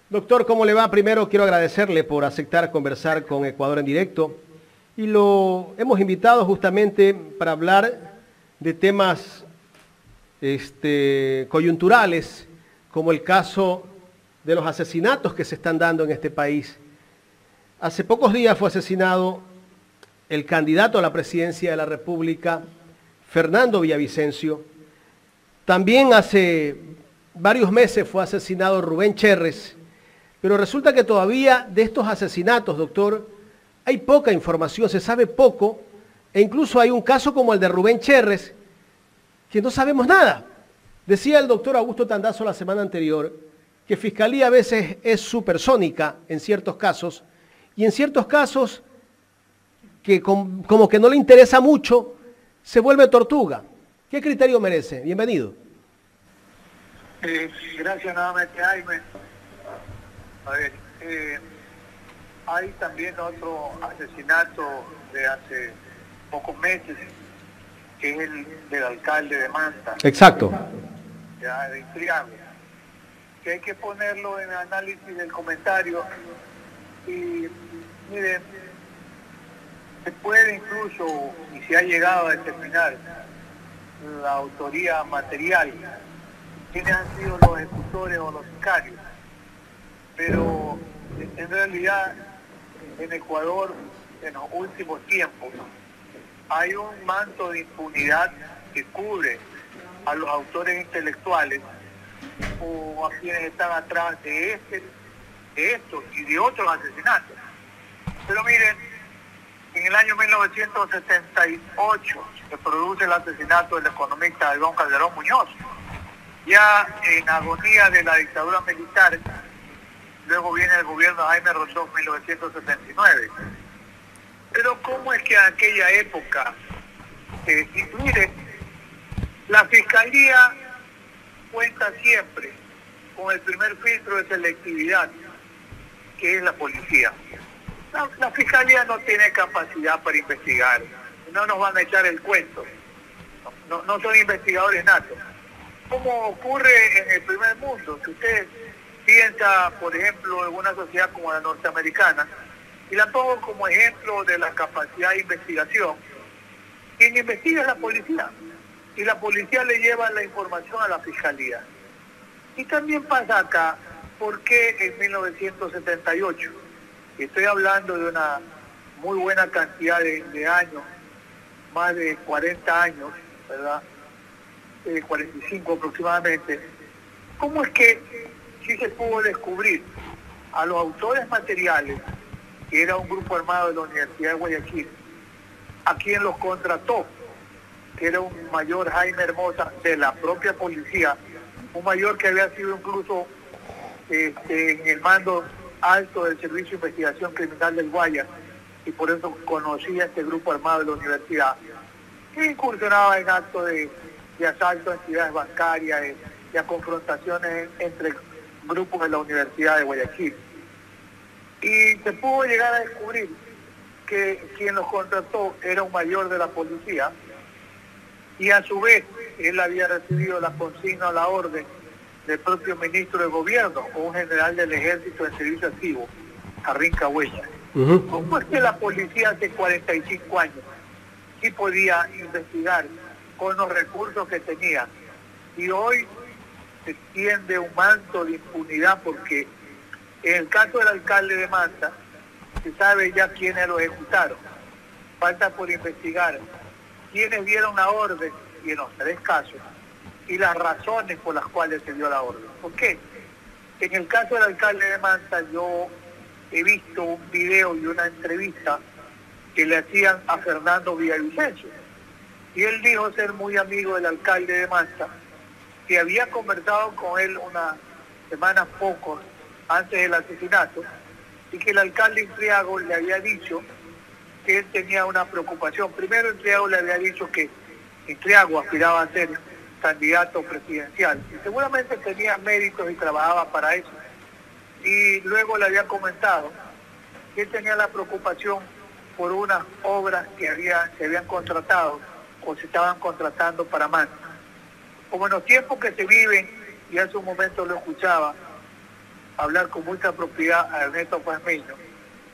Doctor, ¿cómo le va? Primero quiero agradecerle por aceptar conversar con Ecuador en directo y lo hemos invitado justamente para hablar de temas coyunturales, como el caso de los asesinatos que se están dando en este país. Hace pocos días fue asesinado el candidato a la presidencia de la República, Fernando Villavicencio. También hace varios meses fue asesinado Rubén Cherres. Pero resulta que todavía de estos asesinatos, doctor, hay poca información, se sabe poco, e incluso hay un caso como el de Rubén Cherres, que no sabemos nada. Decía el doctor Augusto Tandazo la semana anterior que Fiscalía a veces es supersónica en ciertos casos, y en ciertos casos que como que no le interesa mucho, se vuelve tortuga. ¿Qué criterio merece? Bienvenido. Gracias nuevamente, Jaime. A ver, hay también otro asesinato de hace pocos meses, que es el del alcalde de Manta. Exacto. Ya, de Intriago, que hay que ponerlo en análisis del comentario. Y miren, se puede incluso, y se ha llegado a determinar la autoría material, quiénes han sido los ejecutores o los sicarios. Pero en realidad en Ecuador en los últimos tiempos hay un manto de impunidad que cubre a los autores intelectuales o a quienes están atrás de estos y de otros asesinatos. Pero miren, en el año 1978 se produce el asesinato del economista Don Calderón Muñoz, ya en agonía de la dictadura militar. Luego viene el gobierno de Jaime Rosó en 1979. Pero ¿cómo es que en aquella época, mire, la Fiscalía cuenta siempre con el primer filtro de selectividad, que es la policía? La Fiscalía no tiene capacidad para investigar, no nos van a echar el cuento, no son investigadores natos. Como ocurre en el primer mundo, que usted piensa, por ejemplo, en una sociedad como la norteamericana, y la pongo como ejemplo de la capacidad de investigación. Quien investiga es la policía, y la policía le lleva la información a la Fiscalía. Y también pasa acá, ¿por qué en 1978? Estoy hablando de una muy buena cantidad de años, más de 40 años, ¿verdad? 45 aproximadamente. ¿Cómo es que sí se pudo descubrir a los autores materiales, que era un grupo armado de la Universidad de Guayaquil, a quien los contrató, que era un mayor Jaime Hermosa de la propia policía, un mayor que había sido incluso en el mando alto del Servicio de Investigación Criminal del Guaya, y por eso conocía este grupo armado de la universidad, que incursionaba en actos de asalto a entidades bancarias, y a confrontaciones entre grupos de la Universidad de Guayaquil. Y se pudo llegar a descubrir que quien los contrató era un mayor de la policía, y a su vez él había recibido la consigna o la orden del propio ministro de gobierno o un general del ejército en servicio activo, Jarrín Cahuella. ¿Cómo es que la policía hace 45 años sí podía investigar con los recursos que tenía, y hoy se extiende un manto de impunidad? Porque en el caso del alcalde de Manta se sabe ya quiénes lo ejecutaron, falta por investigar quiénes dieron la orden, y en los 3 casos, y las razones por las cuales se dio la orden. ¿Por qué? En el caso del alcalde de Manta yo he visto un video y una entrevista que le hacían a Fernando Villavicencio, y él dijo ser muy amigo del alcalde de Manta, que había conversado con él unas semanas pocos antes del asesinato, y que el alcalde Intriago le había dicho que él tenía una preocupación. Primero Intriago le había dicho que Intriago aspiraba a ser candidato presidencial, y seguramente tenía méritos y trabajaba para eso. Y luego le había comentado que él tenía la preocupación por unas obras que se habían contratado o se estaban contratando para Manta. Como en los tiempos que se viven, y hace un momento lo escuchaba, hablar con mucha propiedad a Ernesto Pazmiño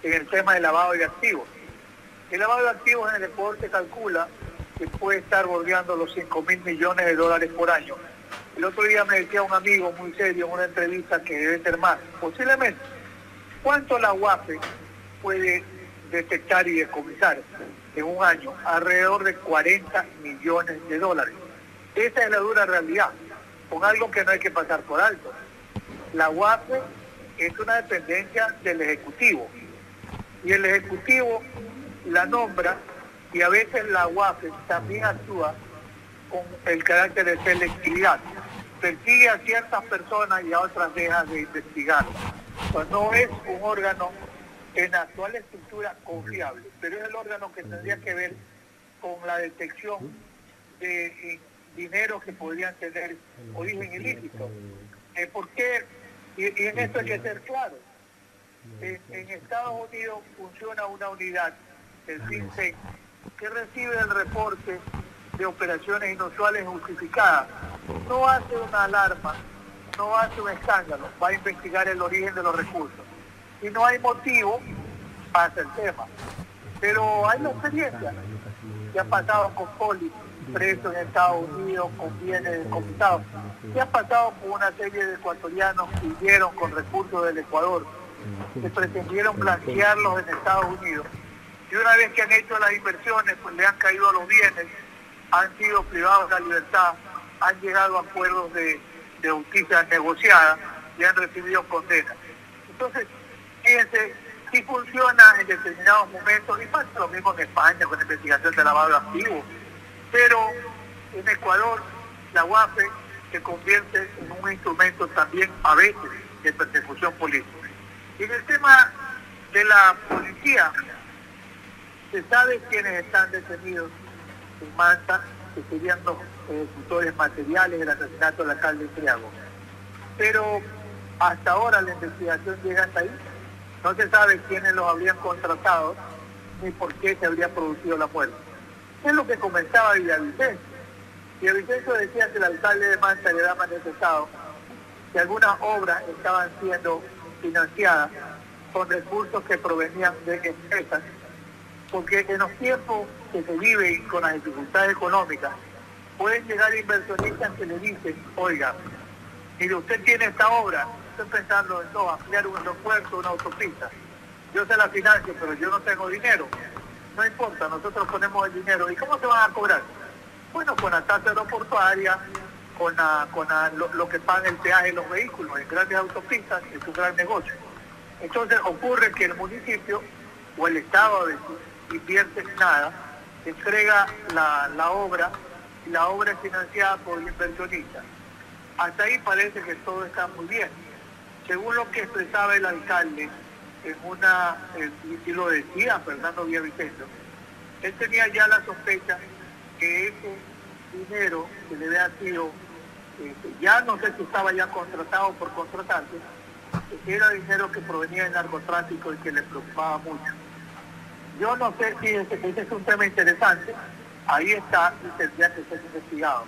en el tema del lavado de activos. El lavado de activos en el Ecuador se calcula que puede estar bordeando los 5.000 millones de dólares por año. El otro día me decía un amigo muy serio en una entrevista que debe ser más, posiblemente. ¿Cuánto la UAPE puede detectar y decomisar en un año? Alrededor de 40 millones de dólares. Esa es la dura realidad, con algo que no hay que pasar por alto. La UAPE es una dependencia del Ejecutivo, y el Ejecutivo la nombra, y a veces la UAPE también actúa con el carácter de selectividad. Persigue a ciertas personas y a otras deja de investigar. Pues no es un órgano en la actual estructura confiable, pero es el órgano que tendría que ver con la detección de dinero que podrían tener origen ilícito. ¿Por qué? Y en esto hay que ser claro. En Estados Unidos funciona una unidad, el FinCEN, que recibe el reporte de operaciones inusuales justificadas. No hace una alarma, no hace un escándalo, va a investigar el origen de los recursos. Si no hay motivo, pasa el tema. Pero hay una experiencia que ha pasado con Poli, preso en Estados Unidos, con bienes decomisados, que ha pasado con una serie de ecuatorianos que huyeron con recursos del Ecuador, que pretendieron blanquearlos en Estados Unidos. Y una vez que han hecho las inversiones, pues le han caído a los bienes, han sido privados de la libertad, han llegado a acuerdos de justicia negociada y han recibido condenas. Entonces, fíjense, sí funciona en determinados momentos, y pasa lo mismo en España con la investigación de lavado de activos, pero en Ecuador la UAPE se convierte en un instrumento también a veces de persecución política. Y en el tema de la policía, se sabe quiénes están detenidos en Manta, que serían los ejecutores materiales del asesinato del alcalde Triago. Pero hasta ahora la investigación llega hasta ahí. No se sabe quiénes los habrían contratado ni por qué se habría producido la muerte. Es lo que comentaba Villavicencio. Villavicencio decía que el alcalde de Manta le da manifestado que algunas obras estaban siendo financiadas con recursos que provenían de empresas, porque en los tiempos que se viven con las dificultades económicas, pueden llegar inversionistas que le dicen, oiga, si usted tiene esta obra, estoy pensando en ampliar un aeropuerto, una autopista, yo se la financio, pero yo no tengo dinero. No importa, nosotros ponemos el dinero. ¿Y cómo se van a cobrar? Bueno, con la tasa aeroportuaria, con lo que paga el peaje de los vehículos en grandes autopistas, es un gran negocio. Entonces ocurre que el municipio o el Estado a veces invierte nada, entrega la obra, y la obra es financiada por el inversionista. Hasta ahí parece que todo está muy bien. Según lo que expresaba el alcalde, y lo decía Fernando Villavicencio, él tenía ya la sospecha que ese dinero que le había sido, ya no sé si estaba ya contratado o por contratarse, era dinero que provenía del narcotráfico y que le preocupaba mucho. Yo no sé si ese es un tema interesante, ahí está y tendría que ser investigado.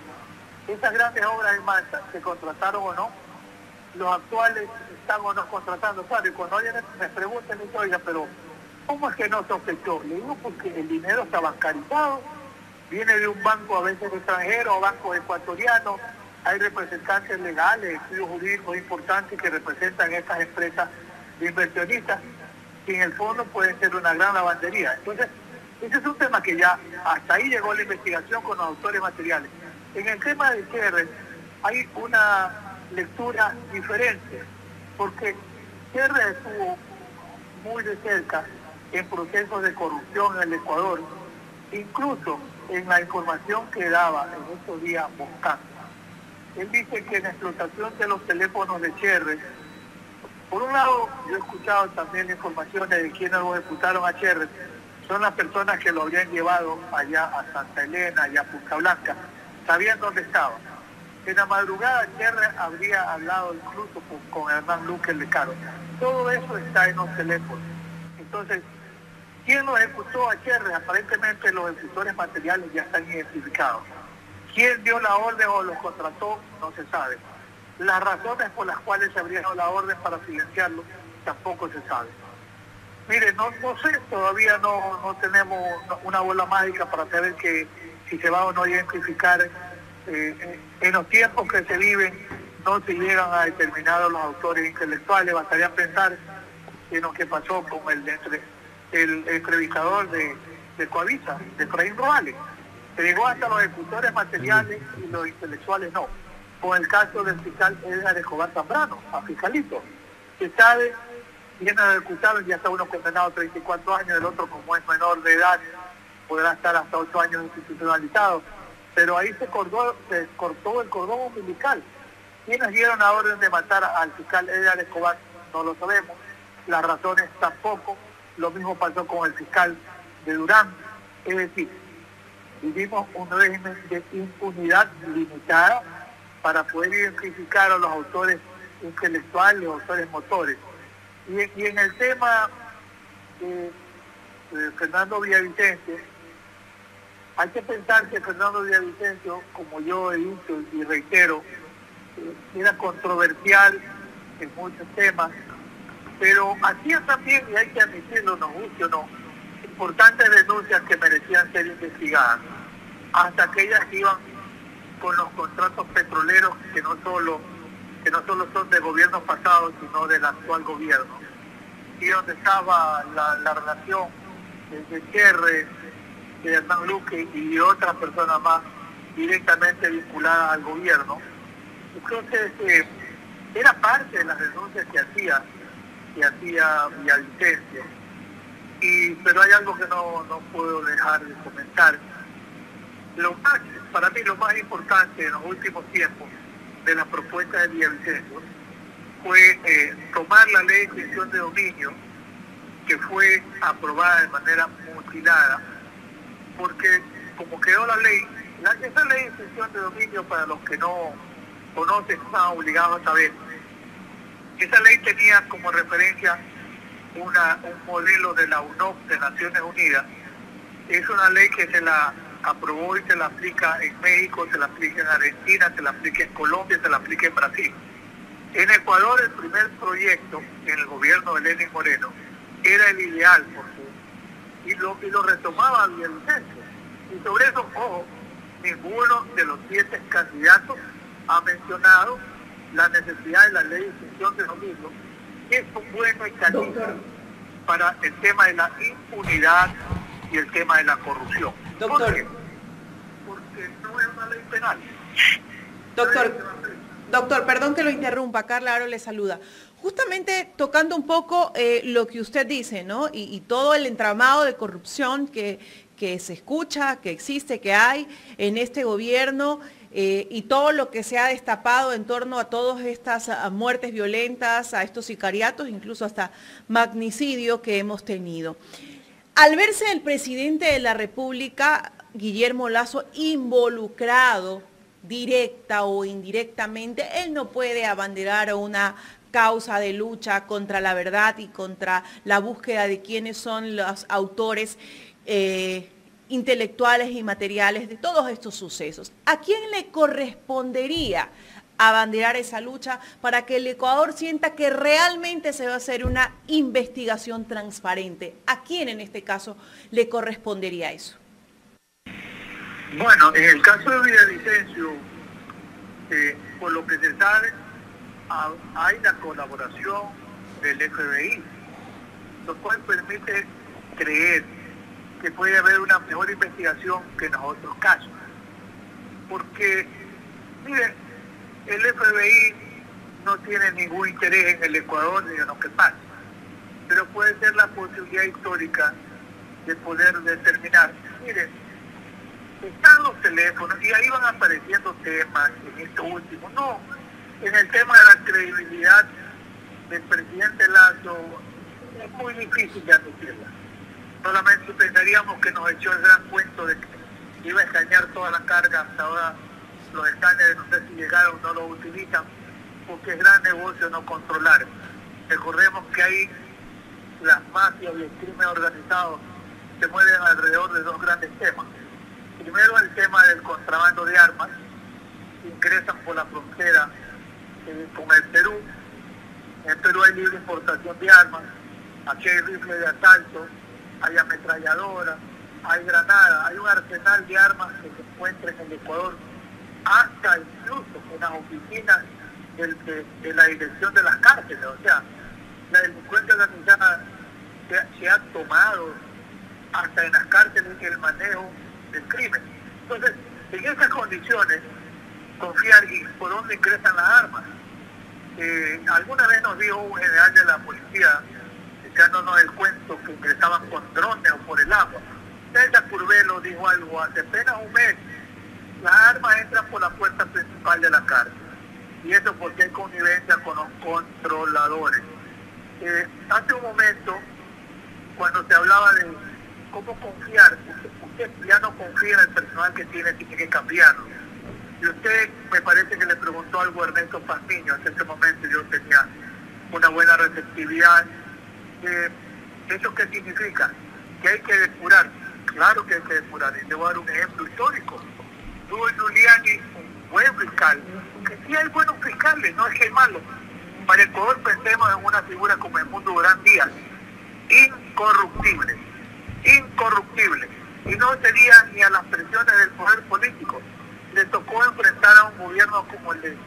Esas grandes obras en Manta, ¿se contrataron o no? Los actuales están o no contratando, ¿sabes? Cuando alguien me pregunta, me dice, oiga, pero ¿cómo es que no sospechó? Le digo, porque el dinero está bancarizado, viene de un banco a veces extranjero, banco ecuatoriano, hay representantes legales, estudios jurídicos importantes que representan estas empresas de inversionistas, que en el fondo pueden ser una gran lavandería. Entonces, ese es un tema que ya hasta ahí llegó la investigación con los autores materiales. En el tema de Cherres hay una lectura diferente, porque Cherres estuvo muy de cerca en procesos de corrupción en el Ecuador, incluso en la información que daba en estos días Moscán. Él dice que en la explotación de los teléfonos de Cherres, por un lado, yo he escuchado también informaciones de quienes lo ejecutaron a Cherres, son las personas que lo habían llevado allá a Santa Elena, allá a Punta Blanca, sabían dónde estaba. En la madrugada Cherres habría hablado incluso con Hernán Luque el Lecaro. Todo eso está en los teléfonos. Entonces, ¿quién lo ejecutó a Cherres? Aparentemente los ejecutores materiales ya están identificados. ¿Quién dio la orden o los contrató? No se sabe. Las razones por las cuales se habría dado la orden para silenciarlo tampoco se sabe. Mire, no sé, todavía no tenemos una bola mágica para saber que si se va o no a identificar. En los tiempos que se viven no se llegan a determinar los autores intelectuales. Bastaría pensar en lo que pasó con el entrevistador de Coavisa, de Efraín Ruales. Se llegó hasta los ejecutores materiales y los intelectuales no. Con el caso del fiscal Edgar Escobar Zambrano, a fiscalito, que sabe, viene a ejecutar, ya está uno condenado a 34 años, el otro como es menor de edad, podrá estar hasta 8 años institucionalizado. Pero ahí se cortó el cordón umbilical. ¿Quiénes dieron la orden de matar al fiscal Edgar Escobar? No lo sabemos. Las razones tampoco. Lo mismo pasó con el fiscal de Durán. Es decir, vivimos un régimen de impunidad limitada para poder identificar a los autores intelectuales, los autores motores. Y en el tema de Fernando Villavicencio, hay que pensar que Fernando Villavicencio, como yo he dicho y reitero, era controversial en muchos temas, pero hacía también, y hay que admitirlo, nos guste o no, importantes denuncias que merecían ser investigadas, hasta aquellas que iban con los contratos petroleros que no solo son de gobiernos pasados, sino del actual gobierno, y donde estaba la relación de cierre de Hernán Luque y otras personas más directamente vinculadas al gobierno. Entonces, era parte de las denuncias que hacía Villavicencio. Pero hay algo que no puedo dejar de comentar. Para mí lo más importante en los últimos tiempos de la propuesta de Villavicencio fue tomar la ley de extinción de dominio, que fue aprobada de manera mutilada, porque como quedó la ley, esa ley de extinción de dominio, para los que no conocen, están obligados a saber, esa ley tenía como referencia un modelo de la UNOP de Naciones Unidas. Es una ley que se la aprobó y se la aplica en México, se la aplica en Argentina, se la aplica en Colombia, se la aplica en Brasil. En Ecuador el primer proyecto en el gobierno de Lenín Moreno era el ideal, y lo retomaba Villavicencio. Y sobre eso, ojo, ninguno de los 7 candidatos ha mencionado la necesidad de la ley de extinción de dominio, que es un buen mecanismo para el tema de la impunidad y el tema de la corrupción. Doctor. ¿Por qué? Porque no es una ley penal. Doctor, perdón que lo interrumpa, Carla Aro le saluda. Justamente tocando un poco lo que usted dice, ¿no? Y todo el entramado de corrupción que se escucha, que existe, que hay en este gobierno, y todo lo que se ha destapado en torno a todas estas muertes violentas, a estos sicariatos, incluso hasta magnicidio que hemos tenido. Al verse el presidente de la República, Guillermo Lasso, involucrado directa o indirectamente, él no puede abanderar una causa de lucha contra la verdad y contra la búsqueda de quiénes son los autores intelectuales y materiales de todos estos sucesos. ¿A quién le correspondería abanderar esa lucha para que el Ecuador sienta que realmente se va a hacer una investigación transparente? ¿A quién en este caso le correspondería eso? Bueno, en el caso de Villavicencio, por lo que se sabe, hay la colaboración del FBI, lo cual permite creer que puede haber una mejor investigación que en los otros casos. Porque, miren, el FBI no tiene ningún interés en el Ecuador ni en lo que pasa, pero puede ser la posibilidad histórica de poder determinar. Miren, están los teléfonos y ahí van apareciendo temas en esto último. No, en el tema de la credibilidad del presidente Lasso es muy difícil de admitirla. Solamente pensaríamos que nos echó el gran cuento de que iba a escanear toda la carga. Hasta ahora los escáneres, no sé si llegaron, no los utilizan, porque es gran negocio no controlar. Recordemos que ahí las mafias y el crimen organizado se mueven alrededor de 2 grandes temas. Primero, el tema del contrabando de armas, ingresan por la frontera con el Perú. En Perú hay libre importación de armas, aquí hay rifles de asalto, hay ametralladoras, hay granadas, hay un arsenal de armas que se encuentra en el Ecuador, hasta incluso en las oficinas de la dirección de las cárceles. O sea, la delincuencia organizada se ha tomado hasta en las cárceles el manejo del crimen. Entonces, en esas condiciones, confiar en por dónde ingresan las armas. Alguna vez nos dijo un general de la policía, echándonos el cuento, que ingresaban con drones o por el agua. César Curvelo dijo algo hace apenas un mes: las armas entran por la puerta principal de la cárcel. Y eso porque hay connivencia con los controladores. Hace un momento, cuando se hablaba de cómo confiar, usted ya no confía en el personal que tiene que cambiarlo. Y usted, me parece que le preguntó algo a Ernesto Pazmiño. En ese momento yo tenía una buena receptividad. ¿Eso qué significa? Que hay que depurar. Claro que hay que depurar. Y le voy a dar un ejemplo histórico. Luis Giuliani, un buen fiscal, que sí hay buenos fiscales, no es que hay malos. Para Ecuador pensemos en una figura como Edmundo Durán Díaz, incorruptible, incorruptible. Y no sería ni a las presiones del poder político. Le tocó enfrentar a un gobierno como el de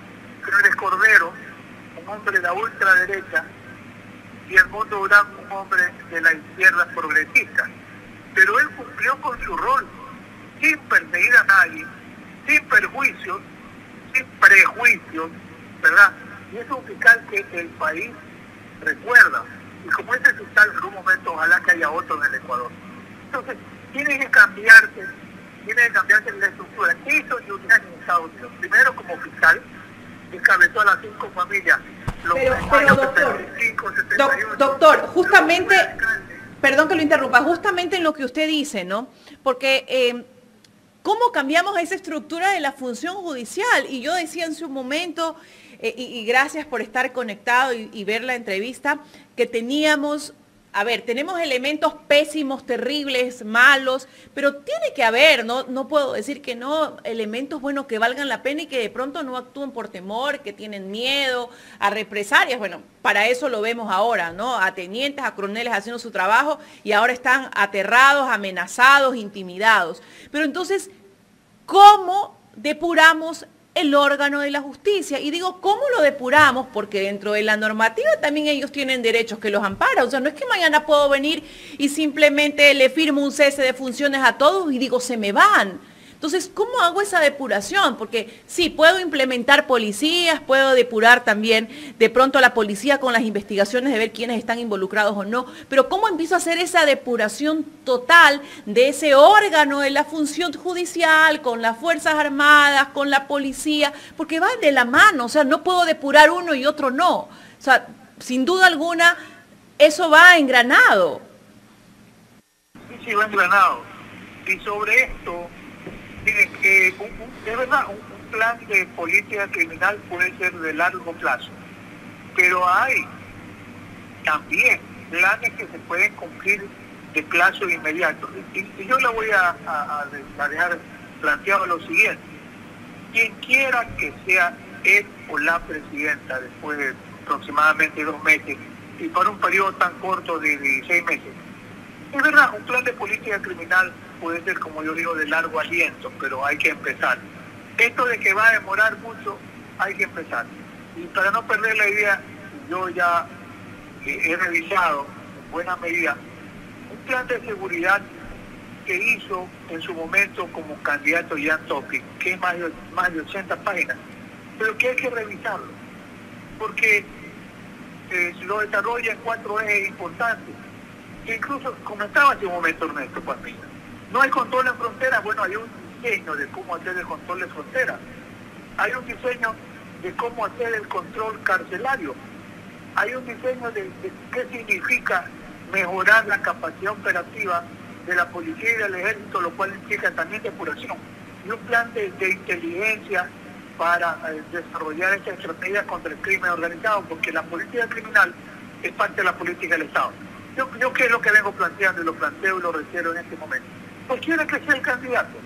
Félix Cordero, un hombre de la ultraderecha, y Edmundo Durán, un hombre de la izquierda progresista. Pero él cumplió con su rol, sin perseguir a nadie, sin perjuicios, sin prejuicios, ¿verdad? Y es un fiscal que el país recuerda. Y como ese fiscal, en algún momento, ojalá que haya otro en el Ecuador. Entonces, tiene que cambiarse la estructura. ¿Qué hizo Giuliani en Estados Unidos? Primero, como fiscal, encabezó a las 5 familias. Pero doctor, 75, 78, doctor, justamente, perdón que lo interrumpa, justamente en lo que usted dice, ¿no? Porque ¿cómo cambiamos esa estructura de la función judicial? Y yo decía en su momento, y gracias por estar conectado y ver la entrevista, que tenemos elementos pésimos, terribles, malos, pero tiene que haber, no puedo decir que no, elementos buenos que valgan la pena y que de pronto no actúen por temor, que tienen miedo a represalias. Bueno, para eso lo vemos ahora, ¿no? A tenientes, a coroneles haciendo su trabajo y ahora están aterrados, amenazados, intimidados. Pero entonces, ¿cómo depuramos el órgano de la justicia? Y digo, ¿cómo lo depuramos? Porque dentro de la normativa también ellos tienen derechos que los amparan. O sea, no es que mañana puedo venir y simplemente le firmo un cese de funciones a todos y digo, se me van. Entonces, ¿cómo hago esa depuración? Porque sí, puedo implementar policías, puedo depurar también de pronto a la policía con las investigaciones de ver quiénes están involucrados o no, pero ¿cómo empiezo a hacer esa depuración total de ese órgano de la función judicial, con las Fuerzas Armadas, con la policía? Porque va de la mano, o sea, no puedo depurar uno y otro no. O sea, sin duda alguna, eso va engranado. Sí, va engranado. Y sobre esto, de verdad, un plan de política criminal puede ser de largo plazo, pero hay también planes que se pueden cumplir de plazo inmediato. Y yo le voy a dejar planteado lo siguiente: quien quiera que sea él o la presidenta después de aproximadamente 2 meses y para un periodo tan corto de 16 meses, es verdad, un plan de política criminal puede ser, como yo digo, de largo aliento, pero hay que empezar. Esto de que va a demorar mucho, hay que empezar. Y para no perder la idea, yo ya he revisado en buena medida un plan de seguridad que hizo en su momento como candidato Jan Topic, que es más de 80 páginas, pero que hay que revisarlo, porque lo desarrolla en 4 ejes importantes, que incluso comentaba hace un momento Ernesto Pazmiño. No hay control en fronteras. Bueno, hay un diseño de cómo hacer el control de fronteras. Hay un diseño de cómo hacer el control carcelario. Hay un diseño de qué significa mejorar la capacidad operativa de la policía y del ejército, lo cual implica también depuración. Y un plan de inteligencia para desarrollar esta estrategia contra el crimen organizado, porque la política criminal es parte de la política del Estado. Yo qué es lo que vengo planteando, y lo planteo y lo reitero en este momento. Cualquiera que sea el candidato,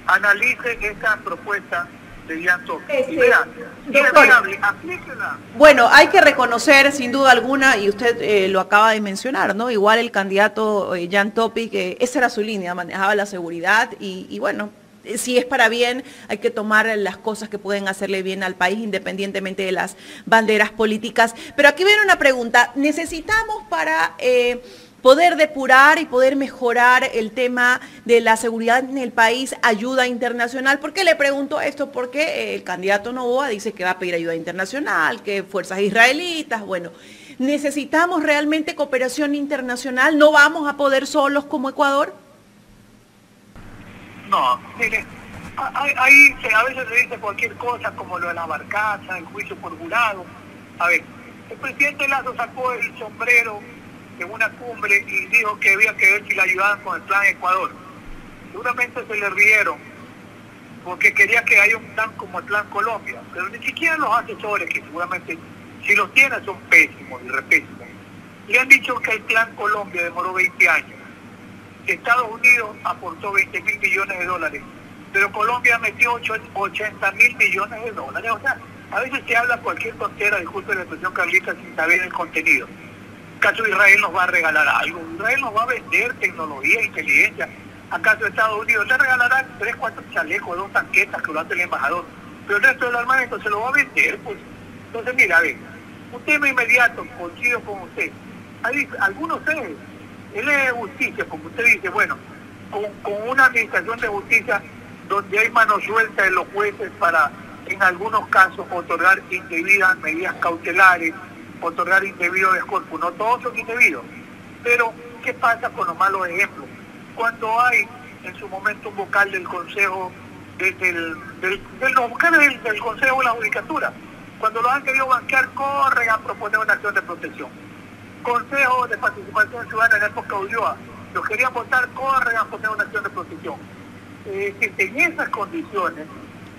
analice esta propuesta de Jan Topi. Y vean, doctor, aplíquela. Bueno, hay que reconocer sin duda alguna, y usted lo acaba de mencionar, ¿no? Igual el candidato Jan Topi, que esa era su línea, manejaba la seguridad y bueno, si es para bien, hay que tomar las cosas que pueden hacerle bien al país independientemente de las banderas políticas. Pero aquí viene una pregunta, ¿necesitamos para poder depurar y poder mejorar el tema de la seguridad en el país ayuda internacional? ¿Por qué le pregunto esto? Porque el candidato Noboa dice que va a pedir ayuda internacional, que fuerzas israelitas, bueno, ¿necesitamos realmente cooperación internacional? ¿No vamos a poder solos como Ecuador? No, mire, ahí a veces se dice cualquier cosa como lo de la barcaza, el juicio por jurado. A ver, el presidente Lazo sacó el sombrero en una cumbre y dijo que había que ver si le ayudaban con el plan Ecuador. Seguramente se le rieron porque quería que haya un plan como el plan Colombia, pero ni siquiera los asesores, que seguramente si los tienen son pésimos y repésimos, le han dicho que el plan Colombia demoró 20 años. Estados Unidos aportó 20.000 millones de dólares, pero Colombia metió 80.000 millones de dólares. O sea, a veces se habla cualquier tontera, disculpe la expresión carlista, sin saber el contenido. ¿Acaso Israel nos va a regalar algo? Israel nos va a vender tecnología, inteligencia. ¿Acaso Estados Unidos le regalará 3, 4 chalecos, 2 tanquetas que lo hace el embajador? Pero el resto del armamento se lo va a vender, pues. Entonces, mira, a ver, un tema inmediato, coincido con usted. Hay algunos seres. Él es de justicia, como usted dice, bueno, con una administración de justicia donde hay mano suelta de los jueces para, en algunos casos, otorgar indebidas medidas cautelares, otorgar indebido descorpus. No todos son indebidos. Pero, ¿qué pasa con los malos ejemplos? Cuando hay, en su momento, un vocal del Consejo, los vocales del Consejo de la Judicatura, cuando los han querido banquear, corren a proponer una acción de protección. Consejo de Participación Ciudadana en la época de Ulloa, los querían votar, corren a poner una acción de protección. En esas condiciones,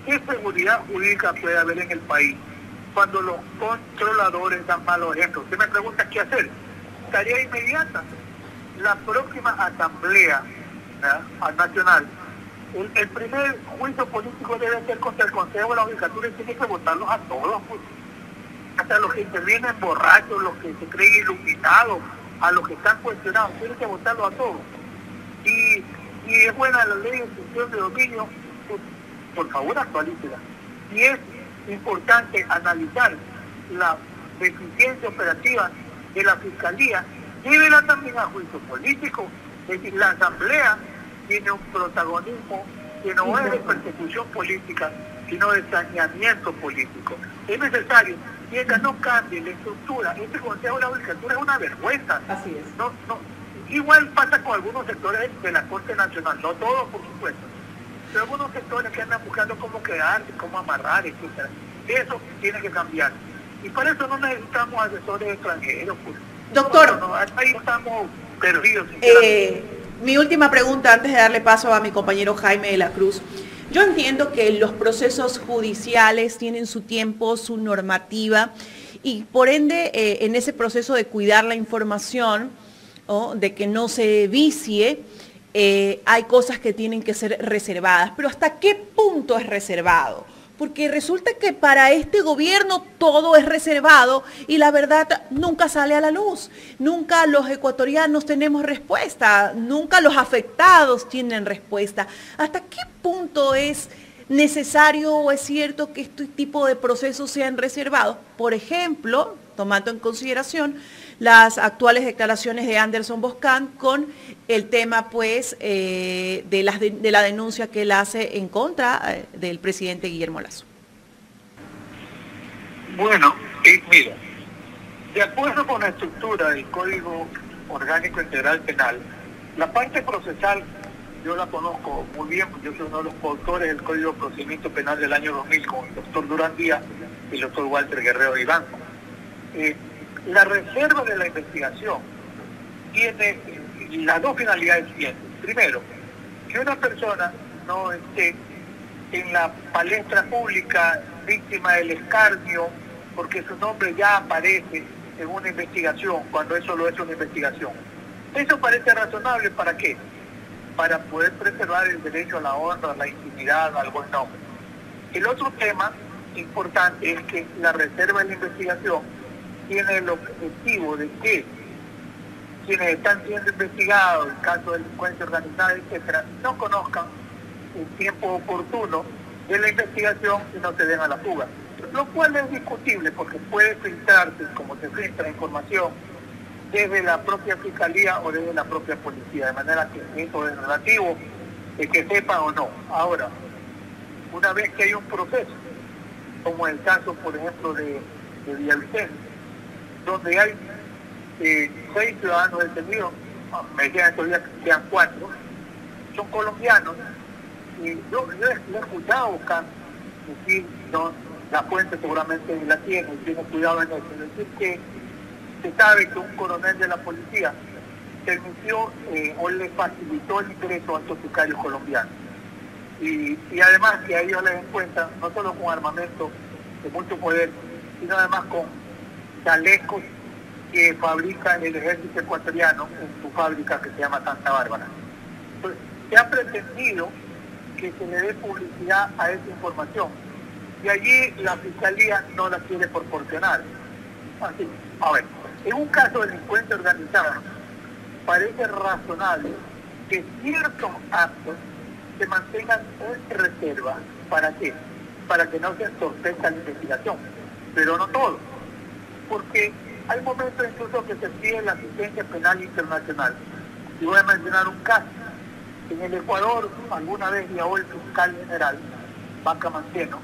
¿qué seguridad jurídica puede haber en el país cuando los controladores dan malos ejemplos? Usted me pregunta qué hacer. Tarea inmediata. La próxima asamblea nacional, el primer juicio político debe ser contra el Consejo de la Judicatura y tiene que votarlos a todos, pues. Hasta los que intervienen borrachos, los que se creen iluminados, a los que están cuestionados, tienen que votarlos a todos. Y es buena la ley de extinción de dominio, pues, por favor actualícela. Y es importante analizar la deficiencia operativa de la Fiscalía, llévela también a juicio político. Es decir, la Asamblea tiene un protagonismo que no es de persecución política, sino de saneamiento político. Es necesario, mientras no cambie la estructura, este Consejo de la Judicatura es una vergüenza. Así es. Igual pasa con algunos sectores de la Corte Nacional, no todos por supuesto, pero algunos sectores que andan buscando cómo quedarse, cómo amarrar, etc. Eso tiene que cambiar. Y para eso no necesitamos asesores extranjeros. Pues. Doctor, ahí estamos perdidos. Mi última pregunta antes de darle paso a mi compañero Jaime de la Cruz. Yo entiendo que los procesos judiciales tienen su tiempo, su normativa, y por ende en ese proceso de cuidar la información, ¿o? De que no se vicie, hay cosas que tienen que ser reservadas. Pero ¿hasta qué punto es reservado? Porque resulta que para este gobierno todo es reservado y la verdad nunca sale a la luz. Nunca los ecuatorianos tenemos respuesta, nunca los afectados tienen respuesta. ¿Hasta qué punto es necesario o es cierto que este tipo de procesos sean reservados? Por ejemplo, tomando en consideración las actuales declaraciones de Anderson Boscan con el tema pues de la denuncia que él hace en contra del presidente Guillermo Lasso. Bueno, mira, de acuerdo con la estructura del Código Orgánico Integral Penal, la parte procesal yo la conozco muy bien, porque yo soy uno de los coautores del Código de Procedimiento Penal del año 2000 con el doctor Durán Díaz y el doctor Walter Guerrero Iván. La reserva de la investigación tiene las dos finalidades siguientes. Primero, que una persona no esté en la palestra pública víctima del escarnio porque su nombre ya aparece en una investigación, cuando eso lo es una investigación. Eso parece razonable, ¿para qué? Para poder preservar el derecho a la honra, a la intimidad, al buen nombre. El otro tema importante es que la reserva de la investigación tiene el objetivo de que quienes están siendo investigados, en caso de delincuencia organizada, etcétera, no conozcan el tiempo oportuno de la investigación y no se den a la fuga. Lo cual es discutible porque puede filtrarse, como se filtra información, desde la propia fiscalía o desde la propia policía, de manera que eso es relativo de que sepan o no. Ahora, una vez que hay un proceso, como el caso, por ejemplo, de Villavicencio, donde hay 6 ciudadanos detenidos, me quedan todavía quedan 4, son colombianos, y yo he escuchado buscar, decir, no, la fuente seguramente la tiene cuidado en eso, es decir que se sabe que un coronel de la policía permitió o le facilitó el ingreso a estos sicarios colombianos. Y además que a ellos les encuentran no solo con armamento de mucho poder, sino además con chalecos que fabrica el ejército ecuatoriano en su fábrica que se llama Santa Bárbara. Entonces, se ha pretendido que se le dé publicidad a esa información y allí la fiscalía no la quiere proporcionar. Así, a ver, en un caso de delincuencia organizada, parece razonable que ciertos actos se mantengan en reserva. ¿Para qué? Para que no se entorpezca la investigación, pero no todo, porque hay momentos incluso que se pide la asistencia penal internacional. Y voy a mencionar un caso. En el Ecuador, alguna vez viajó el fiscal general, Vaca Manceno,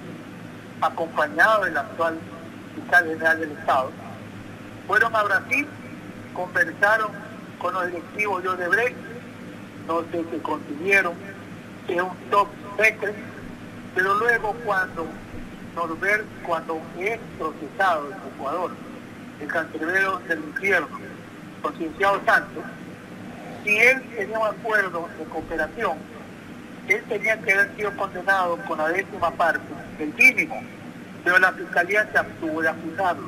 acompañado del actual fiscal general del Estado. Fueron a Brasil, conversaron con los directivos de Odebrecht, no sé qué consiguieron, es un top secret, pero luego cuando es procesado en Ecuador, el cancerbero del infierno, Concienciado Santos, si él tenía un acuerdo de cooperación, él tenía que haber sido condenado con la 10ª parte del mínimo, pero la fiscalía se abstuvo de acusarlo.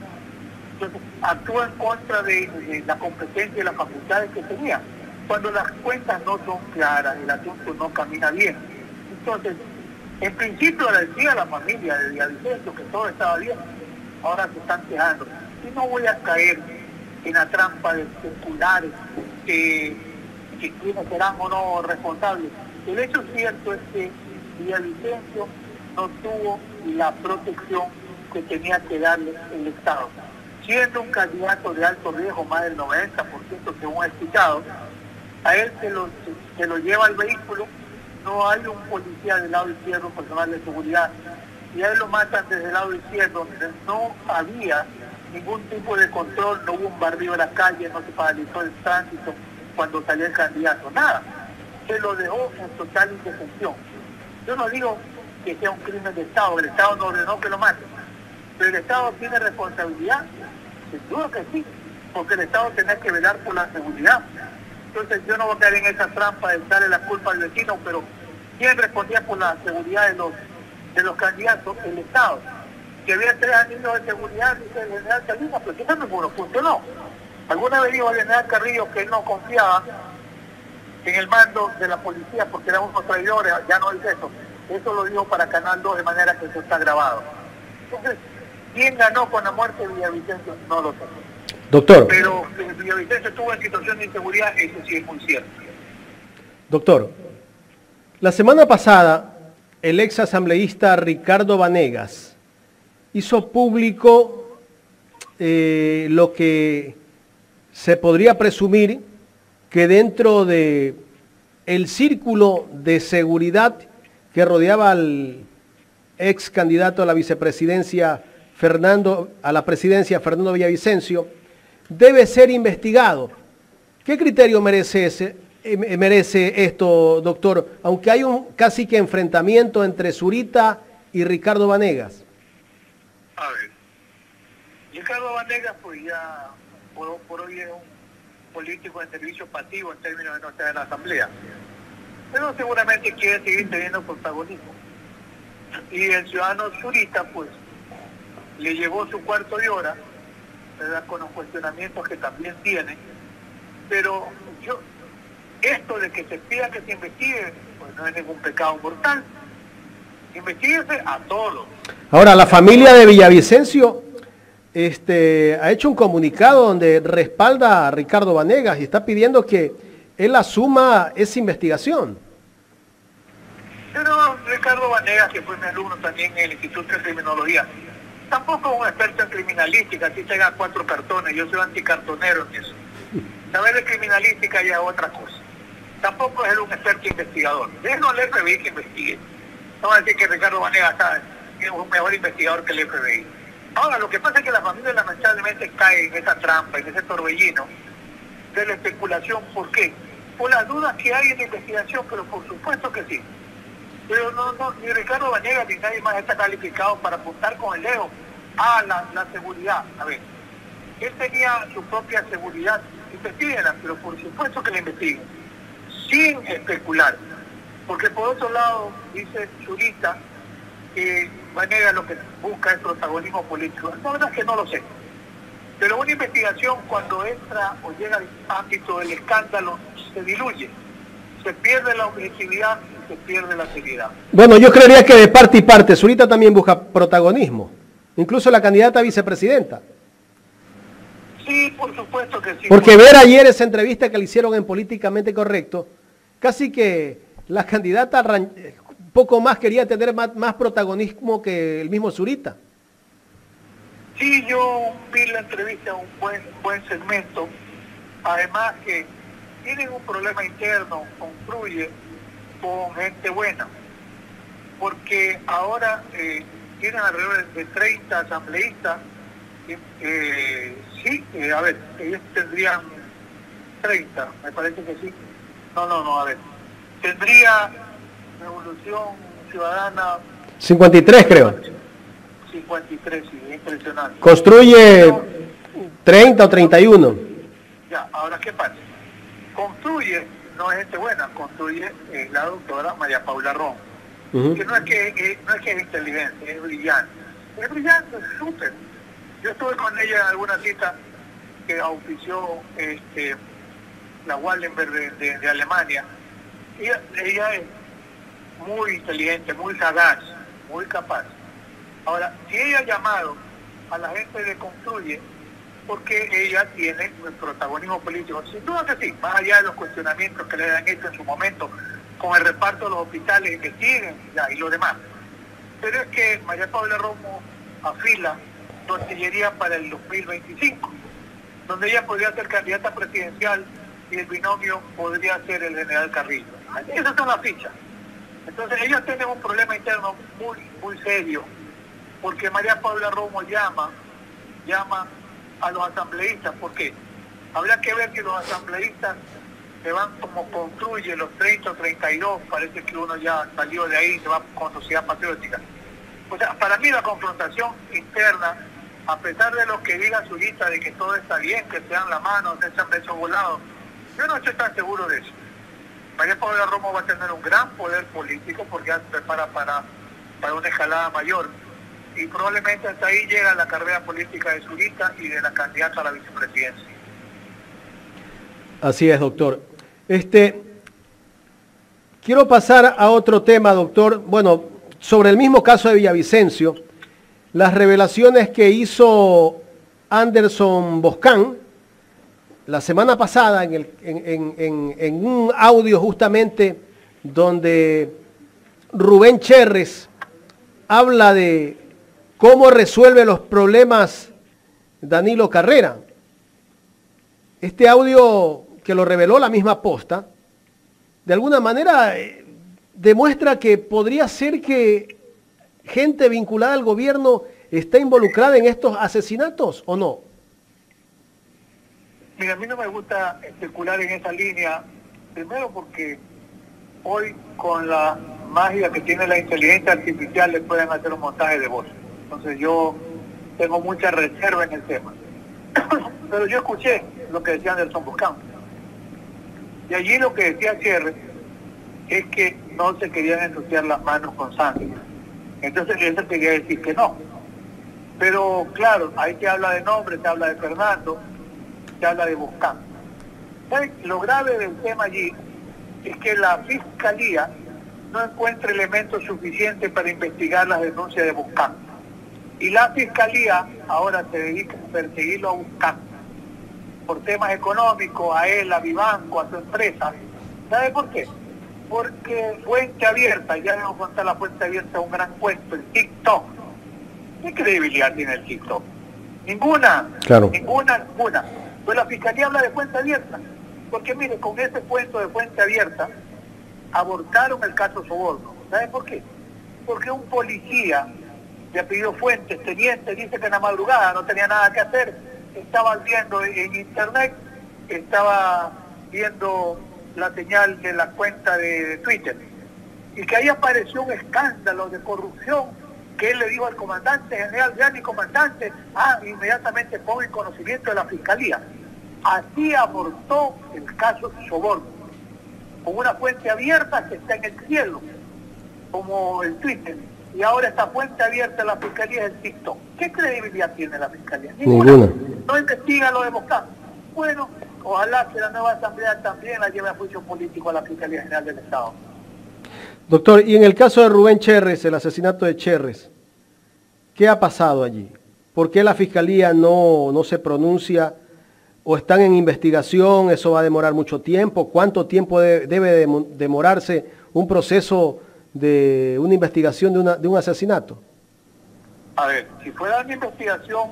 Entonces, actúa en contra de la competencia y las facultades que tenía. Cuando las cuentas no son claras, el asunto no camina bien. Entonces, en principio le decía a la familia de Villavicencio que todo estaba bien, ahora se están quejando. Y no voy a caer en la trampa de circulares que quienes serán o no responsables. El hecho cierto es que Villavicencio no tuvo la protección que tenía que darle el Estado. Siendo un candidato de alto riesgo, más del 90% según he escuchado, a él se lo lleva al vehículo, no hay un policía del lado izquierdo, personal de seguridad, y a él lo matan desde el lado izquierdo, donde no había ningún tipo de control, no hubo un barrido en la calle, no se paralizó el tránsito cuando salió el candidato, nada. Se lo dejó en total indefensión. Yo no digo que sea un crimen de Estado, el Estado no ordenó que lo maten, pero el Estado tiene responsabilidad, seguro que sí, porque el Estado tiene que velar por la seguridad. Entonces yo no voy a caer en esa trampa de darle la culpa al vecino, pero ¿quién respondía por la seguridad de los candidatos? El Estado. Que había 3 anillos de seguridad, dice el general Salinas, pero eso ninguno funcionó. Alguna vez dijo el general Carrillo que él no confiaba en el mando de la policía porque eran unos traidores, ya no dice eso. Eso lo dijo para Canal 2 de manera que eso está grabado. Entonces, ¿quién ganó con la muerte de Villavicencio? No lo sé. Doctor. Pero que Villavicencio estuvo en situación de inseguridad, eso sí es muy cierto. Doctor, la semana pasada, el ex asambleísta Ricardo Vanegas hizo público lo que se podría presumir que dentro de el círculo de seguridad que rodeaba al ex candidato a la vicepresidencia Fernando Villavicencio, debe ser investigado. ¿Qué criterio merece esto, doctor? Aunque hay un casi que enfrentamiento entre Zurita y Ricardo Vanegas. A ver, Ricardo Vanegas pues ya por hoy es un político en servicio pasivo en términos de no estar en la asamblea, pero seguramente quiere seguir teniendo protagonismo. Y el ciudadano Zurita pues le llevó su cuarto de hora, ¿verdad?, con los cuestionamientos que también tiene, pero esto de que se pida que se investigue, pues no es ningún pecado mortal. Investíguese a todos. Ahora, la familia de Villavicencio ha hecho un comunicado donde respalda a Ricardo Vanegas y está pidiendo que él asuma esa investigación. Pero Ricardo Vanegas, que fue mi alumno también en el Instituto de Criminología, tampoco es un experto en criminalística, así tenga 4 cartones, yo soy anticartonero en eso. Saber de criminalística ya es otra cosa. Tampoco es él un experto investigador. Déjenos al FBI que investigue. No va a decir que Ricardo Vanegas es un mejor investigador que el FBI. Ahora, lo que pasa es que la familia lamentablemente cae en esa trampa, en ese torbellino de la especulación. ¿Por qué? Por las dudas que hay en la investigación, pero por supuesto que sí. Pero no, ni Ricardo Vanegas ni nadie más está calificado para apuntar con el dedo a la seguridad. A ver, él tenía su propia seguridad, investíguenla, pero por supuesto que la investiguen, sin especular. Porque por otro lado, dice Zurita, que Vanegas lo que busca es protagonismo político. La verdad es que no lo sé. Pero una investigación, cuando entra o llega al ámbito del escándalo, se diluye. Se pierde la objetividad y se pierde la seriedad. Bueno, yo creería que de parte y parte, Zurita también busca protagonismo. Incluso la candidata a vicepresidenta. Sí, por supuesto que sí. Porque ver ayer esa entrevista que le hicieron en Políticamente Correcto, casi que la candidata poco más quería tener más protagonismo que el mismo Zurita. Sí, yo vi la entrevista, un buen segmento. Además que tienen un problema interno, confluye con gente buena. Porque ahora tienen alrededor de 30 asambleístas. A ver, ellos tendrían 30, me parece que sí. No, a ver. Tendría Revolución Ciudadana 53, creo. 53, sí, impresionante. Construye 30 o 31. Ya, ahora, ¿qué pasa? Construye, no es gente buena, construye la doctora María Paula Ron. Que no es que es inteligente, es brillante. Es brillante, es súper. Yo estuve con ella en alguna cita que auspició la Wallenberg de Alemania. Ella es muy inteligente, muy sagaz, muy capaz. Ahora, si ella ha llamado a la gente de Construye, porque ella tiene el protagonismo político, sin duda que sí, más allá de los cuestionamientos que le han hecho en su momento con el reparto de los hospitales que siguen y lo demás. Pero es que María Paula Romo afila su artillería para el 2025, donde ella podría ser candidata presidencial y el binomio podría ser el general Carrillo. Esas son las fichas. Entonces ellos tienen un problema interno muy serio, porque María Paula Romo llama a los asambleístas. ¿Por qué? Habrá que ver que los asambleístas se van como Construye, los 30 o 32, parece que uno ya salió de ahí y se va con Sociedad Patriótica. O sea, para mí la confrontación interna, a pesar de lo que diga Zurita de que todo está bien, que se dan la mano, se echan besos volados, yo no estoy tan seguro de eso. María Paula Romo va a tener un gran poder político porque ya se prepara para una escalada mayor. Y probablemente hasta ahí llega la carrera política de Zurita y de la candidata a la vicepresidencia. Así es, doctor. Quiero pasar a otro tema, doctor. Bueno, sobre el mismo caso de Villavicencio, las revelaciones que hizo Anderson Boscán la semana pasada en un audio justamente donde Rubén Cherres habla de cómo resuelve los problemas Danilo Carrera. Este audio que lo reveló la misma Posta, de alguna manera demuestra que podría ser que gente vinculada al gobierno está involucrada en estos asesinatos, ¿o no? Mira, a mí no me gusta especular en esa línea, primero porque hoy con la magia que tiene la inteligencia artificial le pueden hacer un montaje de voz. Entonces yo tengo mucha reserva en el tema. Pero yo escuché lo que decía Anderson Boscán. Y allí lo que decía Cherres es que no se querían ensuciar las manos con sangre. Entonces eso quería decir que no. Pero claro, ahí se habla de nombres, se habla de Fernando, se habla de Boscán. Lo grave del tema allí es que la Fiscalía no encuentra elementos suficientes para investigar las denuncias de Buscán. Y la Fiscalía ahora se dedica a perseguirlo a Buscán por temas económicos, a él, a Vivanco, a su empresa. ¿Sabe por qué? Porque Fuente Abierta, ya debo contar la Fuente Abierta, un gran cuento, el TikTok. ¿Qué credibilidad tiene el TikTok? Ninguna, claro. ninguna. Pues la Fiscalía habla de Fuente Abierta, porque mire, con ese cuento de Fuente Abierta, abortaron el caso Soborno. ¿Sabe por qué? Porque un policía de apellido Fuentes, teniente, dice que en la madrugada no tenía nada que hacer, estaba viendo en internet, estaba viendo la señal de la cuenta de Twitter, y que ahí apareció un escándalo de corrupción, que él le dijo al comandante general, ya mi comandante, inmediatamente pongo en conocimiento de la Fiscalía. Así abortó el caso Soborno, con una fuente abierta que está en el cielo, como el Twitter, y ahora esta fuente abierta de la Fiscalía es el TikTok. ¿Qué credibilidad tiene la Fiscalía? Ninguna. No investiga lo de Buscán. Bueno, ojalá que la nueva Asamblea también la lleve a juicio político a la Fiscalía General del Estado. Doctor, y en el caso de Rubén Cherres, el asesinato de Cherres, ¿qué ha pasado allí? ¿Por qué la Fiscalía no se pronuncia? ¿O están en investigación? ¿Eso va a demorar mucho tiempo? ¿Cuánto tiempo debe demorarse un proceso de una investigación de un asesinato? A ver, si fuera una investigación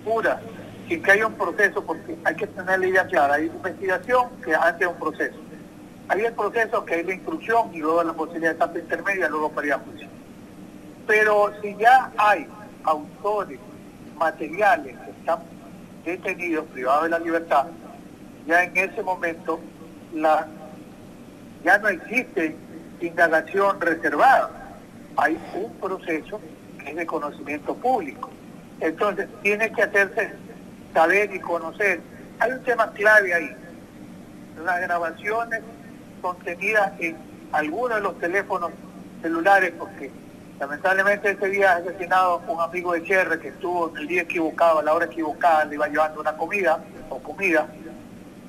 pura, sin que haya un proceso, porque hay que tener la idea clara, hay investigación que antes de un proceso. Hay el proceso que es la instrucción y luego la posibilidad de etapa intermedia, luego para ir a juicio. Pero si ya hay autores materiales que están detenidos, privados de la libertad, ya en ese momento ya no existe indagación reservada. Hay un proceso que es de conocimiento público. Entonces tiene que hacerse saber y conocer. Hay un tema clave ahí. Las grabaciones contenidas en algunos de los teléfonos celulares, porque lamentablemente ese día asesinado un amigo de Cherres que estuvo el día equivocado, a la hora equivocada, le iba llevando una comida.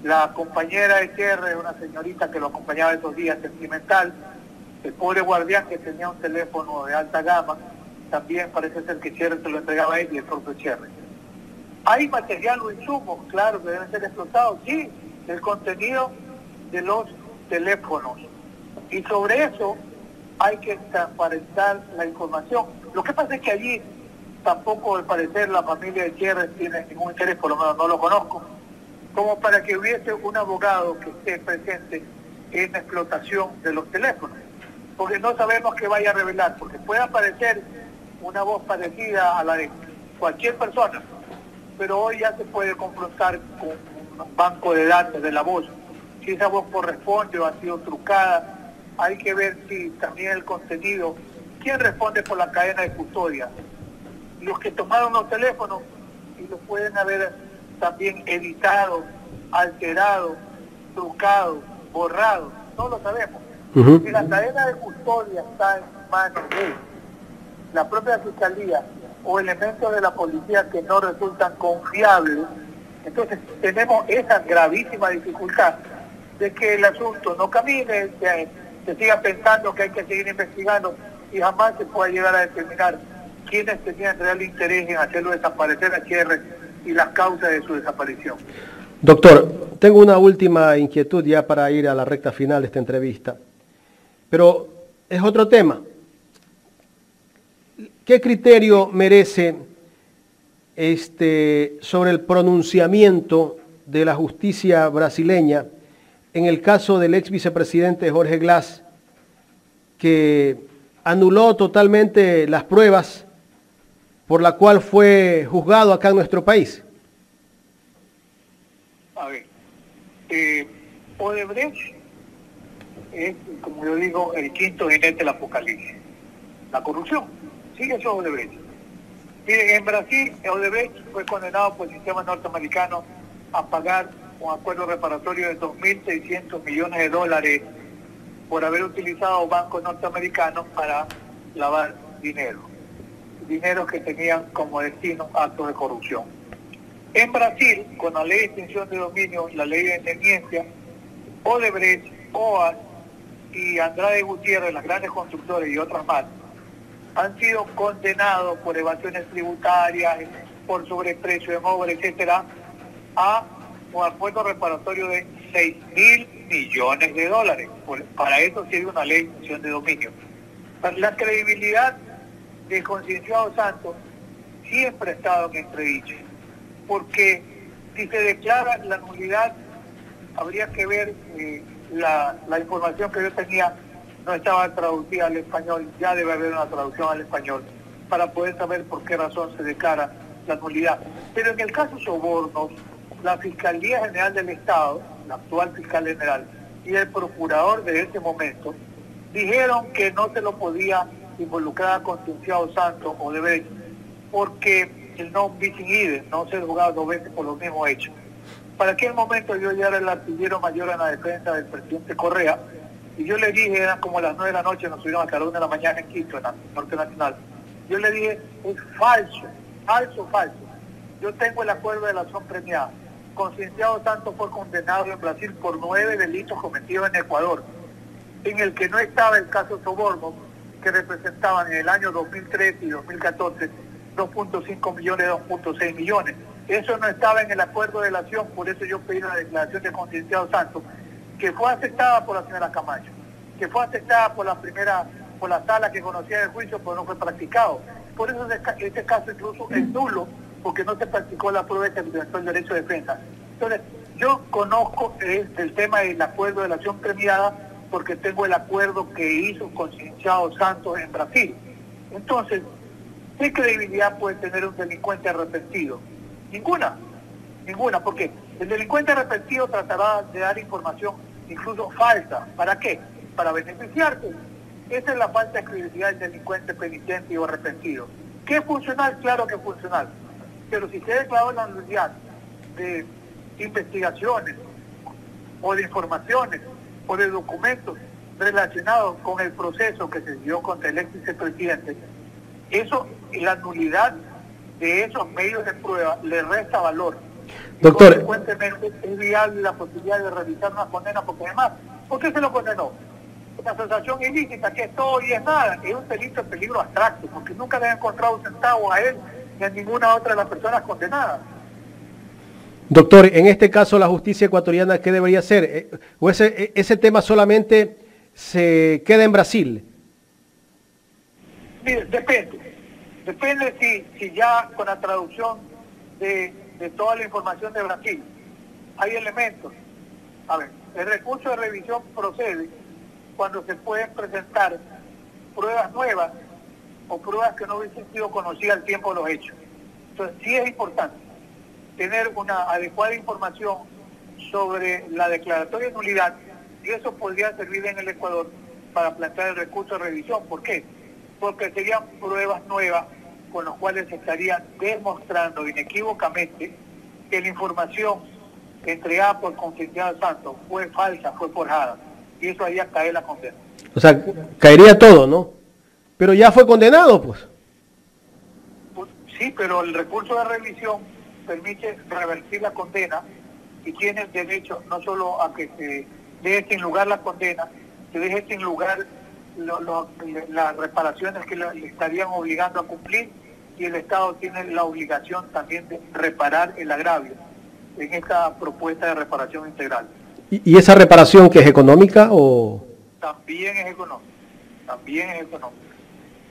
La compañera de Cherres, una señorita que lo acompañaba esos días, sentimental, el pobre guardián que tenía un teléfono de alta gama, también parece ser que Cherres se lo entregaba a él y el propio Cherres. ¿Hay material o insumos? Claro, que deben ser explotados, sí, el contenido de los teléfonos. Y sobre eso hay que transparentar la información. Lo que pasa es que allí tampoco, al parecer, la familia de Cherres tiene ningún interés, por lo menos no lo conozco, como para que hubiese un abogado que esté presente en la explotación de los teléfonos. Porque no sabemos qué vaya a revelar, porque puede aparecer una voz parecida a la de cualquier persona, pero hoy ya se puede confrontar con un banco de datos de la voz. Si esa voz corresponde o ha sido trucada, hay que ver si también el contenido, quién responde por la cadena de custodia. Los que tomaron los teléfonos y los pueden haber también editado, alterado, trucado, borrado, no lo sabemos. Si la cadena de custodia está en manos de la propia Fiscalía o elementos de la policía que no resultan confiables, entonces tenemos esa gravísima dificultad de que el asunto no camine, se siga pensando que hay que seguir investigando y jamás se pueda llegar a determinar quiénes tenían real interés en hacerlo desaparecer a Cherres y las causas de su desaparición. Doctor, tengo una última inquietud ya para ir a la recta final de esta entrevista, pero es otro tema. ¿Qué criterio merece sobre el pronunciamiento de la justicia brasileña en el caso del ex vicepresidente Jorge Glass, que anuló totalmente las pruebas por la cual fue juzgado acá en nuestro país? A ver, Odebrecht es, como yo digo, el quinto jinete del apocalipsis. La corrupción, sigue eso Odebrecht. Miren, en Brasil, Odebrecht fue condenado por el sistema norteamericano a pagar un acuerdo reparatorio de 2.600 millones de dólares por haber utilizado bancos norteamericanos para lavar dinero que tenían como destino actos de corrupción. En Brasil, con la ley de extinción de dominio y la ley de independencia, Odebrecht, OAS y Andrade Gutiérrez, las grandes constructores y otras más, han sido condenados por evasiones tributarias, por sobreprecio en obra, etcétera, a un acuerdo reparatorio de 6.000 millones de dólares. Para eso sirve una ley de extinción de dominio. La credibilidad del concienciado Santos siempre ha estado en entredicho, porque si se declara la nulidad, habría que ver la información que yo tenía no estaba traducida al español, ya debe haber una traducción al español para poder saber por qué razón se declara la nulidad. Pero en el caso sobornos, la Fiscalía General del Estado, la actual fiscal general, y el procurador de ese momento, dijeron que no se lo podía involucrar a Concienciado Santos o Odebrecht, porque el non bis in idem, no ser juzgado 2 veces por los mismos hechos. Para aquel momento yo ya era el artillero mayor en la defensa del presidente Correa, y yo le dije, eran como las 9 de la noche, nos subieron a la 1 de la mañana en Quito, en la Norte Nacional. Yo le dije, es falso, falso, falso. Yo tengo el acuerdo de la acción premiada. Concienciado Santos fue condenado en Brasil por 9 delitos cometidos en Ecuador, en el que no estaba el caso soborno, que representaban en el año 2013 y 2014 2.5 millones, 2.6 millones. Eso no estaba en el acuerdo de la acción, por eso yo pedí la declaración de Concienciado Santos, que fue aceptada por la señora Camacho, que fue aceptada por la sala que conocía el juicio, pero no fue practicado. Por eso este caso incluso es nulo, porque no se practicó la prueba que violentó el derecho de defensa. Entonces, yo conozco el tema del acuerdo de la acción premiada porque tengo el acuerdo que hizo Concienciado Santos en Brasil. Entonces, ¿qué credibilidad puede tener un delincuente arrepentido? Ninguna, porque el delincuente arrepentido tratará de dar información incluso falsa. ¿Para qué? Para beneficiarse. Esa es la falta de credibilidad del delincuente penitente o arrepentido. ¿Qué es funcional? Claro que es funcional. Pero si se declaró la nulidad de investigaciones o de informaciones o de documentos relacionados con el proceso que se dio contra el ex vicepresidente, eso, la nulidad de esos medios de prueba le resta valor. Doctor, Consecuentemente es viable la posibilidad de realizar una condena, porque además, ¿por qué se lo condenó? La asociación ilícita, que es todo y es nada, es un delito de peligro abstracto, porque nunca le han encontrado un centavo a él ni a ninguna otra de las personas condenadas. doctor, en este caso la justicia ecuatoriana, ¿qué debería hacer? ¿O ese tema solamente se queda en Brasil? Mire, depende si ya con la traducción de toda la información de Brasil hay elementos. A ver, el recurso de revisión procede cuando se pueden presentar pruebas nuevas o pruebas que no hubiesen sido conocidas al tiempo de los hechos. Entonces sí es importante tener una adecuada información sobre la declaratoria de nulidad, y eso podría servir en el Ecuador para plantear el recurso de revisión. ¿Por qué? Porque serían pruebas nuevas con las cuales se estaría demostrando inequívocamente que la información entregada por Concienciado Santos fue falsa, fue forjada, y eso haría caer la condena. O sea, caería todo, ¿no? Pero ya fue condenado, pues. Sí, pero el recurso de revisión permite revertir la condena y tiene el derecho no solo a que se deje sin lugar la condena, se deje sin lugar las reparaciones que le estarían obligando a cumplir, y el Estado tiene la obligación también de reparar el agravio en esta propuesta de reparación integral. ¿Y esa reparación que es económica o...? También es económica, también es económica.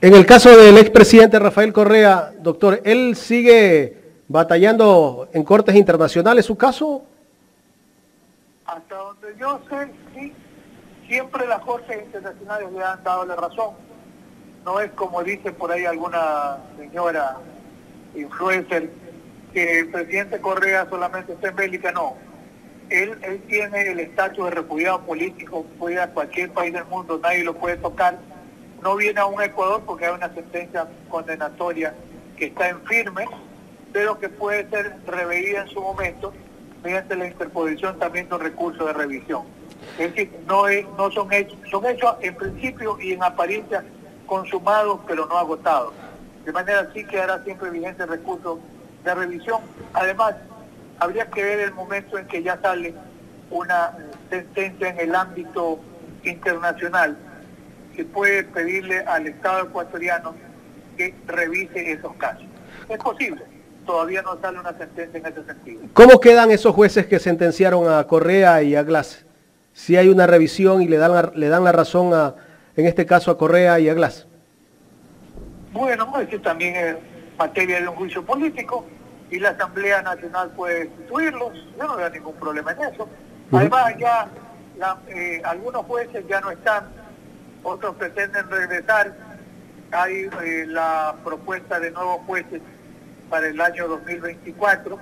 En el caso del expresidente Rafael Correa, doctor, ¿él sigue batallando en cortes internacionales su caso? Hasta donde yo sé, sí, siempre las cortes internacionales le han dado la razón. No es como dice por ahí alguna señora influencer, que el presidente Correa solamente está en Bélgica. No, él tiene el estatus de refugiado político, puede ir a cualquier país del mundo, nadie lo puede tocar. No viene a un Ecuador porque hay una sentencia condenatoria que está en firme, pero que puede ser reveída en su momento mediante la interposición también de un recurso de revisión. Es decir, no son hechos en principio y en apariencia consumados, pero no agotados. De manera así quedará siempre vigente el recurso de revisión. Además, habría que ver el momento en que ya sale una sentencia en el ámbito internacional que puede pedirle al Estado ecuatoriano que revise esos casos. Es posible, todavía no sale una sentencia en ese sentido. ¿Cómo quedan esos jueces que sentenciaron a Correa y a Glass? Si hay una revisión y le dan la razón en este caso a Correa y a Glass. Bueno, eso también es materia de un juicio político y la Asamblea Nacional puede destituirlos, yo no veo ningún problema en eso. Además ya algunos jueces ya no están, otros pretenden regresar, hay la propuesta de nuevos jueces para el año 2024,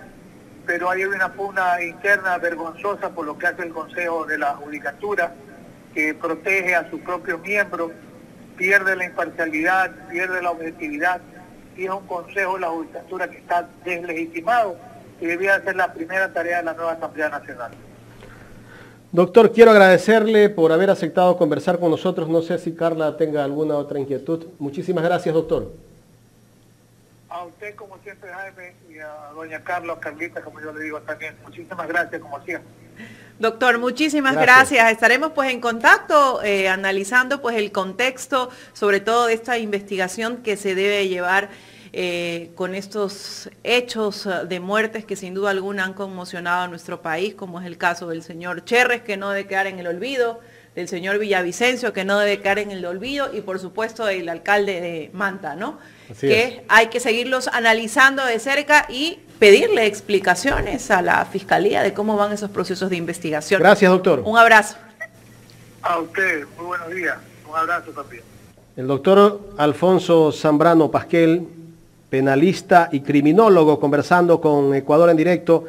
pero hay una pugna interna vergonzosa por lo que hace el Consejo de la Judicatura, que protege a sus propios miembros, pierde la imparcialidad, pierde la objetividad, y es un Consejo de la Judicatura que está deslegitimado y debía ser la primera tarea de la nueva Asamblea Nacional. Doctor, quiero agradecerle por haber aceptado conversar con nosotros. No sé si Carla tenga alguna otra inquietud. Muchísimas gracias, doctor. A usted, como siempre, Jaime, y a doña Carla o Carlita, como yo le digo también. Muchísimas gracias, como siempre. Doctor, muchísimas gracias. Estaremos pues en contacto, analizando pues el contexto, sobre todo de esta investigación que se debe llevar con estos hechos de muertes que sin duda alguna han conmocionado a nuestro país, como es el caso del señor Cherres, que no debe quedar en el olvido, del señor Villavicencio, que no debe quedar en el olvido, y por supuesto del alcalde de Manta, ¿no? Que hay que seguirlos analizando de cerca y pedirle explicaciones a la Fiscalía de cómo van esos procesos de investigación. Gracias, doctor. Un abrazo. A usted, muy buenos días. Un abrazo también. El doctor Alfonso Zambrano Pasquel, penalista y criminólogo, conversando con Ecuador en Directo.